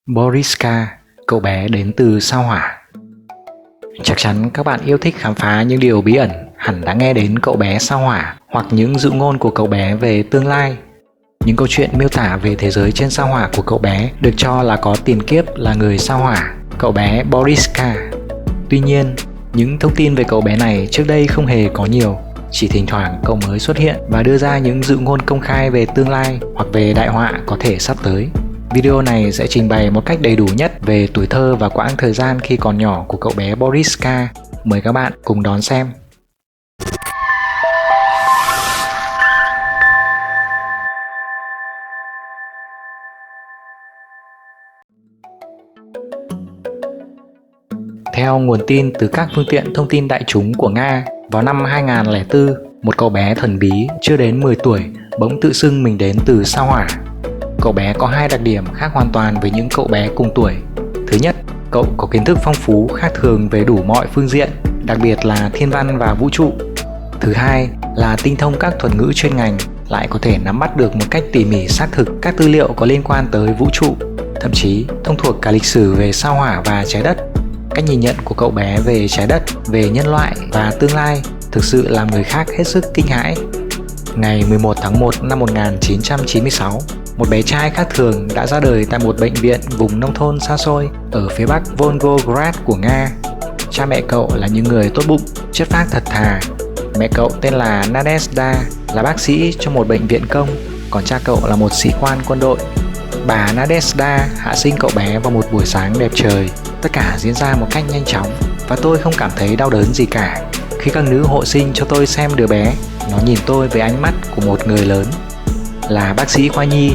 Boriska, cậu bé đến từ sao Hỏa. Chắc chắn các bạn yêu thích khám phá những điều bí ẩn hẳn đã nghe đến cậu bé sao Hỏa hoặc những dụ ngôn của cậu bé về tương lai. Những câu chuyện miêu tả về thế giới trên sao Hỏa của cậu bé được cho là có tiền kiếp là người sao Hỏa, cậu bé Boriska. Tuy nhiên, những thông tin về cậu bé này trước đây không hề có nhiều, chỉ thỉnh thoảng cậu mới xuất hiện và đưa ra những dụ ngôn công khai về tương lai hoặc về đại họa có thể sắp tới. Video này sẽ trình bày một cách đầy đủ nhất về tuổi thơ và quãng thời gian khi còn nhỏ của cậu bé Boriska. Mời các bạn cùng đón xem. Theo nguồn tin từ các phương tiện thông tin đại chúng của Nga, vào năm 2004, một cậu bé thần bí chưa đến 10 tuổi bỗng tự xưng mình đến từ sao Hỏa. Cậu bé có hai đặc điểm khác hoàn toàn với những cậu bé cùng tuổi. Thứ nhất, cậu có kiến thức phong phú khác thường về đủ mọi phương diện, đặc biệt là thiên văn và vũ trụ. Thứ hai là tinh thông các thuật ngữ chuyên ngành, lại có thể nắm bắt được một cách tỉ mỉ xác thực các tư liệu có liên quan tới vũ trụ, thậm chí thông thuộc cả lịch sử về sao Hỏa và trái đất. Cách nhìn nhận của cậu bé về trái đất, về nhân loại và tương lai thực sự làm người khác hết sức kinh hãi. Ngày 11 tháng 1 năm 1996, một bé trai khác thường đã ra đời tại một bệnh viện vùng nông thôn xa xôi ở phía bắc Volgograd của Nga. Cha mẹ cậu là những người tốt bụng, chất phác thật thà. Mẹ cậu tên là Nadezhda, là bác sĩ trong một bệnh viện công, còn cha cậu là một sĩ quan quân đội. Bà Nadezhda hạ sinh cậu bé vào một buổi sáng đẹp trời. Tất cả diễn ra một cách nhanh chóng và tôi không cảm thấy đau đớn gì cả. Khi các nữ hộ sinh cho tôi xem đứa bé, nó nhìn tôi với ánh mắt của một người lớn. Là bác sĩ khoa nhi,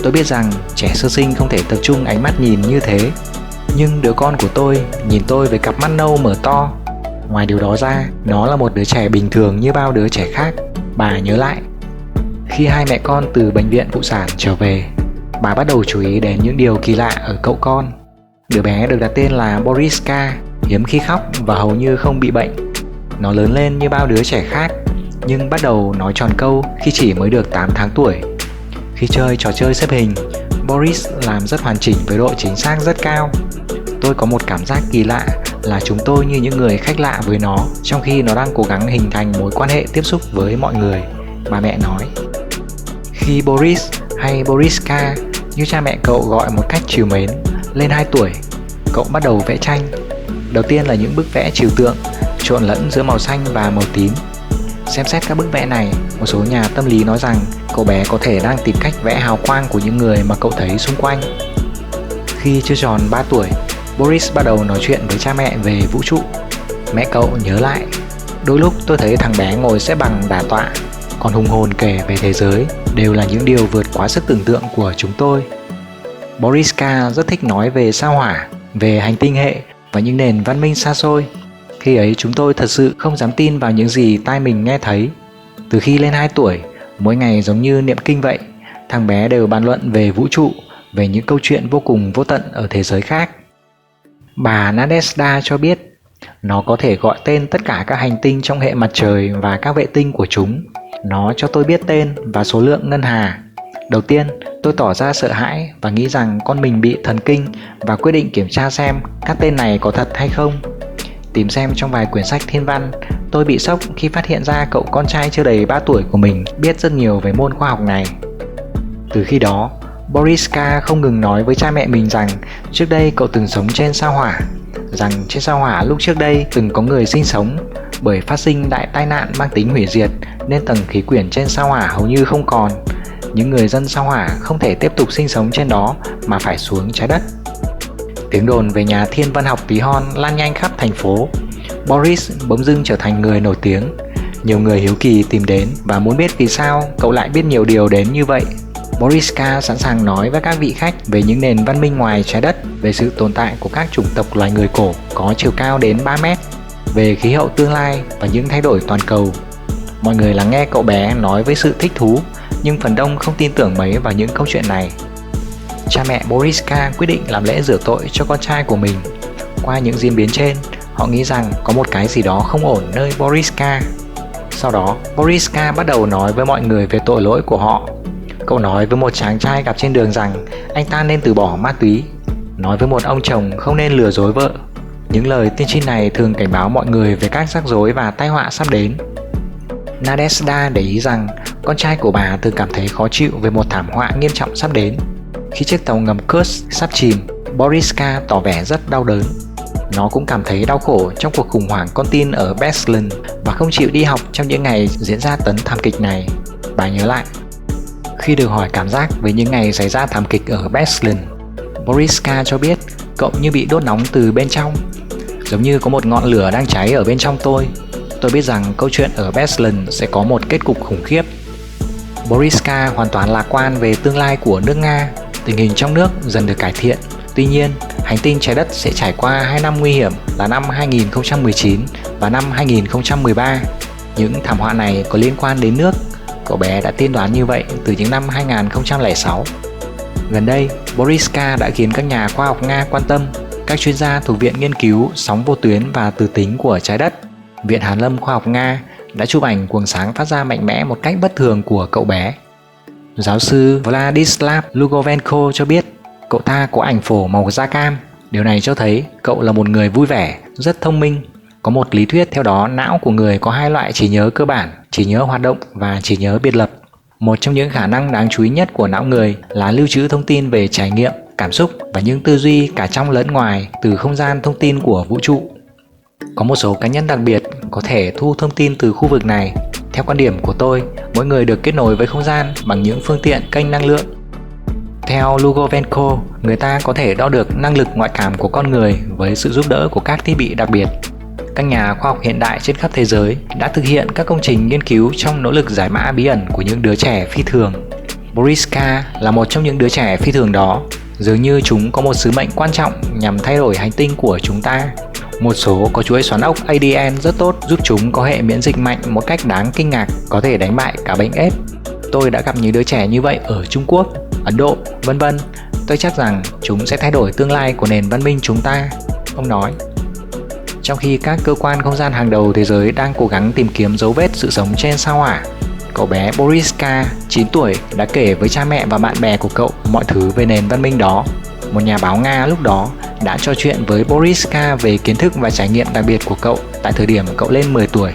tôi biết rằng trẻ sơ sinh không thể tập trung ánh mắt nhìn như thế. Nhưng đứa con của tôi nhìn tôi với cặp mắt nâu mở to. Ngoài điều đó ra, nó là một đứa trẻ bình thường như bao đứa trẻ khác, bà nhớ lại. Khi hai mẹ con từ bệnh viện phụ sản trở về, bà bắt đầu chú ý đến những điều kỳ lạ ở cậu con. Đứa bé được đặt tên là Boriska, hiếm khi khóc và hầu như không bị bệnh. Nó lớn lên như bao đứa trẻ khác, nhưng bắt đầu nói tròn câu khi chỉ mới được 8 tháng tuổi. Khi chơi trò chơi xếp hình, Boris làm rất hoàn chỉnh với độ chính xác rất cao. Tôi có một cảm giác kỳ lạ là chúng tôi như những người khách lạ với nó, trong khi nó đang cố gắng hình thành mối quan hệ tiếp xúc với mọi người, bà mẹ nói. Khi Boris hay Boriska, như cha mẹ cậu gọi một cách trìu mến, lên 2 tuổi, cậu bắt đầu vẽ tranh. Đầu tiên là những bức vẽ trừu tượng, trộn lẫn giữa màu xanh và màu tím. Xem xét các bức vẽ này, một số nhà tâm lý nói rằng cậu bé có thể đang tìm cách vẽ hào quang của những người mà cậu thấy xung quanh. Khi chưa tròn 3 tuổi, Boris bắt đầu nói chuyện với cha mẹ về vũ trụ. Mẹ cậu nhớ lại, đôi lúc tôi thấy thằng bé ngồi xếp bằng đả tọa, còn hùng hồn kể về thế giới đều là những điều vượt quá sức tưởng tượng của chúng tôi. Boriska rất thích nói về sao Hỏa, về hành tinh hệ và những nền văn minh xa xôi. Khi ấy chúng tôi thật sự không dám tin vào những gì tai mình nghe thấy. Từ khi lên 2 tuổi, mỗi ngày giống như niệm kinh vậy, thằng bé đều bàn luận về vũ trụ, về những câu chuyện vô cùng vô tận ở thế giới khác. Bà Nadezhda cho biết, nó có thể gọi tên tất cả các hành tinh trong hệ mặt trời và các vệ tinh của chúng. Nó cho tôi biết tên và số lượng ngân hà. Đầu tiên, tôi tỏ ra sợ hãi và nghĩ rằng con mình bị thần kinh và quyết định kiểm tra xem các tên này có thật hay không. Tìm xem trong vài quyển sách thiên văn, tôi bị sốc khi phát hiện ra cậu con trai chưa đầy 3 tuổi của mình biết rất nhiều về môn khoa học này. Từ khi đó, Boriska không ngừng nói với cha mẹ mình rằng trước đây cậu từng sống trên sao Hỏa, rằng trên sao Hỏa lúc trước đây từng có người sinh sống, bởi phát sinh đại tai nạn mang tính hủy diệt nên tầng khí quyển trên sao Hỏa hầu như không còn. Những người dân sao Hỏa không thể tiếp tục sinh sống trên đó mà phải xuống trái đất. Tiếng đồn về nhà thiên văn học tí hon lan nhanh khắp thành phố. Boris bỗng dưng trở thành người nổi tiếng. Nhiều người hiếu kỳ tìm đến và muốn biết vì sao cậu lại biết nhiều điều đến như vậy. Boriska sẵn sàng nói với các vị khách về những nền văn minh ngoài trái đất, về sự tồn tại của các chủng tộc loài người cổ có chiều cao đến 3 mét, về khí hậu tương lai và những thay đổi toàn cầu. Mọi người lắng nghe cậu bé nói với sự thích thú, nhưng phần đông không tin tưởng mấy vào những câu chuyện này. Cha mẹ Boriska quyết định làm lễ rửa tội cho con trai của mình. Qua những diễn biến trên, họ nghĩ rằng có một cái gì đó không ổn nơi Boriska. Sau đó, Boriska bắt đầu nói với mọi người về tội lỗi của họ. Cậu nói với một chàng trai gặp trên đường rằng anh ta nên từ bỏ ma túy. nói với một ông chồng không nên lừa dối vợ. Những lời tiên tri này thường cảnh báo mọi người về các rắc rối và tai họa sắp đến. Nadezhda để ý rằng con trai của bà từng cảm thấy khó chịu về một thảm họa nghiêm trọng sắp đến. Khi chiếc tàu ngầm Kursk sắp chìm, Boriska tỏ vẻ rất đau đớn. Nó cũng cảm thấy đau khổ trong cuộc khủng hoảng con tin ở Beslan và không chịu đi học trong những ngày diễn ra tấn thảm kịch này. Bà nhớ lại. Khi được hỏi cảm giác về những ngày xảy ra thảm kịch ở Beslan, Boriska cho biết cậu như bị đốt nóng từ bên trong. Giống như có một ngọn lửa đang cháy ở bên trong tôi. Tôi biết rằng câu chuyện ở Beslan sẽ có một kết cục khủng khiếp. Boriska hoàn toàn lạc quan về tương lai của nước Nga. Tình hình trong nước dần được cải thiện. Tuy nhiên, hành tinh trái đất sẽ trải qua 2 năm nguy hiểm là năm 2019 và năm 2013. Những thảm họa này có liên quan đến nước. Cậu bé đã tiên đoán như vậy từ những năm 2006. Gần đây, Boriska đã khiến các nhà khoa học Nga quan tâm. Các chuyên gia thuộc Viện Nghiên cứu Sóng vô tuyến và Từ tính của trái đất, Viện Hàn lâm Khoa học Nga đã chụp ảnh quầng sáng phát ra mạnh mẽ một cách bất thường của cậu bé. Giáo sư Vladislav Lugovenko cho biết cậu ta có ảnh phổ màu da cam. Điều này cho thấy cậu là một người vui vẻ, rất thông minh. Có một lý thuyết theo đó não của người có 2 loại trí nhớ cơ bản, trí nhớ hoạt động và trí nhớ biệt lập. Một trong những khả năng đáng chú ý nhất của não người là lưu trữ thông tin về trải nghiệm, cảm xúc và những tư duy cả trong lẫn ngoài từ không gian thông tin của vũ trụ. Có một số cá nhân đặc biệt có thể thu thông tin từ khu vực này. Theo quan điểm của tôi, mỗi người được kết nối với không gian bằng những phương tiện kênh năng lượng. Theo Lugovenko, người ta có thể đo được năng lực ngoại cảm của con người với sự giúp đỡ của các thiết bị đặc biệt. Các nhà khoa học hiện đại trên khắp thế giới đã thực hiện các công trình nghiên cứu trong nỗ lực giải mã bí ẩn của những đứa trẻ phi thường. Boriska là một trong những đứa trẻ phi thường đó. Dường như chúng có một sứ mệnh quan trọng nhằm thay đổi hành tinh của chúng ta. Một số có chuỗi xoắn ốc ADN rất tốt giúp chúng có hệ miễn dịch mạnh một cách đáng kinh ngạc, có thể đánh bại cả bệnh AIDS. Tôi đã gặp những đứa trẻ như vậy ở Trung Quốc, Ấn Độ, vân vân. Tôi chắc rằng chúng sẽ thay đổi tương lai của nền văn minh chúng ta, ông nói. Trong khi các cơ quan không gian hàng đầu thế giới đang cố gắng tìm kiếm dấu vết sự sống trên sao Hỏa, cậu bé Boriska, 9 tuổi, đã kể với cha mẹ và bạn bè của cậu mọi thứ về nền văn minh đó. Một nhà báo Nga lúc đó đã trò chuyện với Boriska về kiến thức và trải nghiệm đặc biệt của cậu tại thời điểm cậu lên 10 tuổi.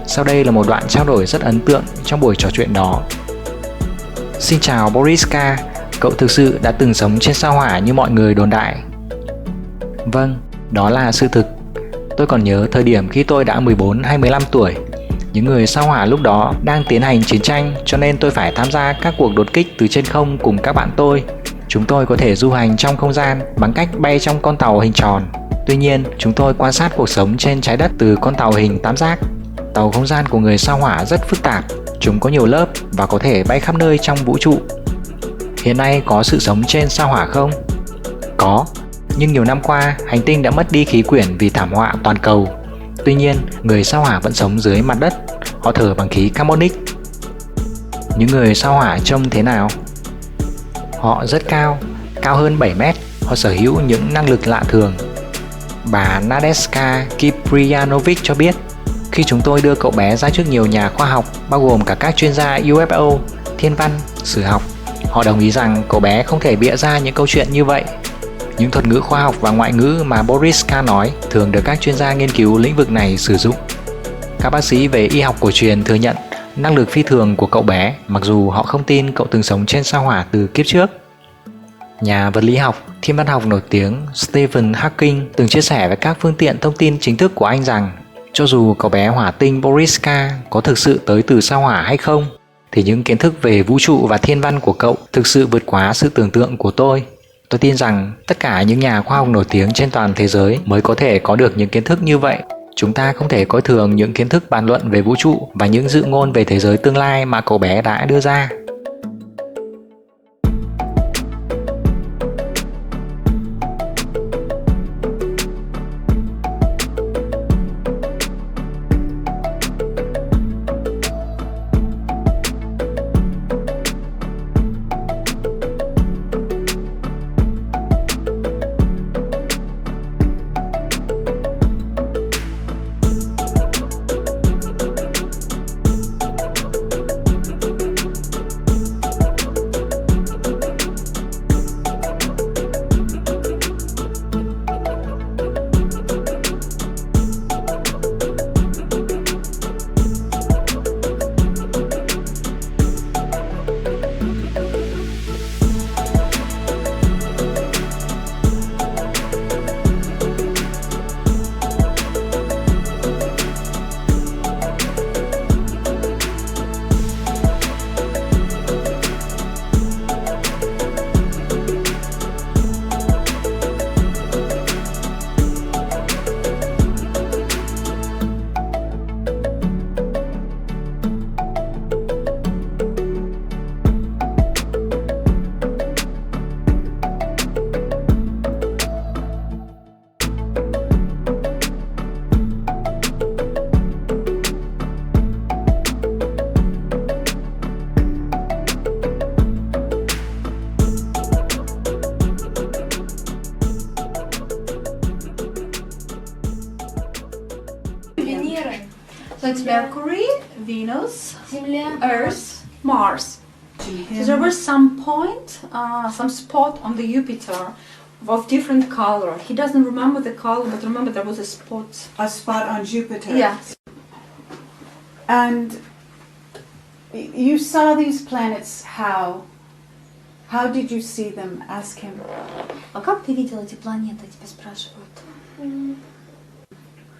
Sau đây là một đoạn trao đổi rất ấn tượng trong buổi trò chuyện đó. Xin chào Boriska, cậu thực sự đã từng sống trên sao Hỏa như mọi người đồn đại? Vâng, đó là sự thực. Tôi còn nhớ thời điểm khi tôi đã 14 hay 15 tuổi. Những người sao Hỏa lúc đó đang tiến hành chiến tranh, cho nên tôi phải tham gia các cuộc đột kích từ trên không cùng các bạn tôi. Chúng tôi có thể du hành trong không gian bằng cách bay trong con tàu hình tròn. Tuy nhiên, chúng tôi quan sát cuộc sống trên trái đất từ con tàu hình tam giác. Tàu không gian của người sao Hỏa rất phức tạp. Chúng có nhiều lớp và có thể bay khắp nơi trong vũ trụ. Hiện nay có sự sống trên sao Hỏa không? Có, nhưng nhiều năm qua hành tinh đã mất đi khí quyển vì thảm họa toàn cầu. Tuy nhiên, người sao Hỏa vẫn sống dưới mặt đất. Họ thở bằng khí carbonic. Những người sao Hỏa trông thế nào? Họ rất cao, cao hơn 7 mét. Họ sở hữu những năng lực lạ thường. Bà Nadezhda Kiprianovich cho biết, khi chúng tôi đưa cậu bé ra trước nhiều nhà khoa học, bao gồm cả các chuyên gia UFO, thiên văn, sử học, họ đồng ý rằng cậu bé không thể bịa ra những câu chuyện như vậy. Những thuật ngữ khoa học và ngoại ngữ mà Boriska nói thường được các chuyên gia nghiên cứu lĩnh vực này sử dụng. Các bác sĩ về y học cổ truyền thừa nhận năng lực phi thường của cậu bé, mặc dù họ không tin cậu từng sống trên sao Hỏa từ kiếp trước. Nhà vật lý học, thiên văn học nổi tiếng Stephen Hawking từng chia sẻ với các phương tiện thông tin chính thức của anh rằng cho dù cậu bé hỏa tinh Boriska có thực sự tới từ sao Hỏa hay không, thì những kiến thức về vũ trụ và thiên văn của cậu thực sự vượt quá sự tưởng tượng của tôi. Tôi tin rằng tất cả những nhà khoa học nổi tiếng trên toàn thế giới mới có thể có được những kiến thức như vậy. Chúng ta không thể coi thường những kiến thức bàn luận về vũ trụ và những dự ngôn về thế giới tương lai mà cậu bé đã đưa ra. Like Mercury, Venus, Земля. Earth, Mars. So there was some point, some spot on the Jupiter of different color. He doesn't remember the color, but remember there was a spot. A spot on Jupiter. Yeah. And you saw these planets how? How did you see them? Ask him. А как ты видел эти планеты? Тебя спрашивают. Ну,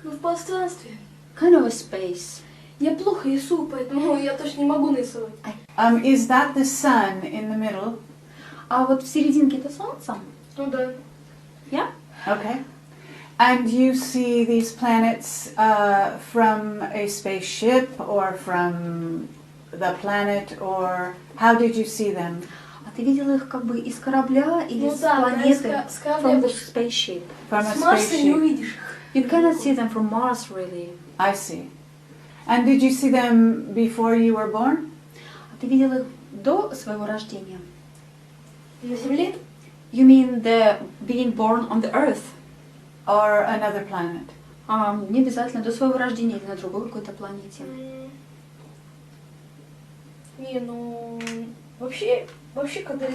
в пространстве. Kind of a space. Я плохо рисую, поэтому я точно не могу нарисовать. Is that the sun in the middle? А вот в серединке это Солнце? Ну да. Yeah. Okay. And you see these planets from a spaceship or from the planet, or how did you see them? А ты видела их как бы из корабля или Ну с да, планеты? с корабля. From the spaceship. From a С Марса не spaceship. увидишь. You cannot see them from Mars really. I see. And did you see them before you were born? А ты видела их до своего рождения? На Земле? You mean the being born on the Earth? Or another planet? Не обязательно до своего рождения или на другой какой-то планете. Не, ну вообще, когда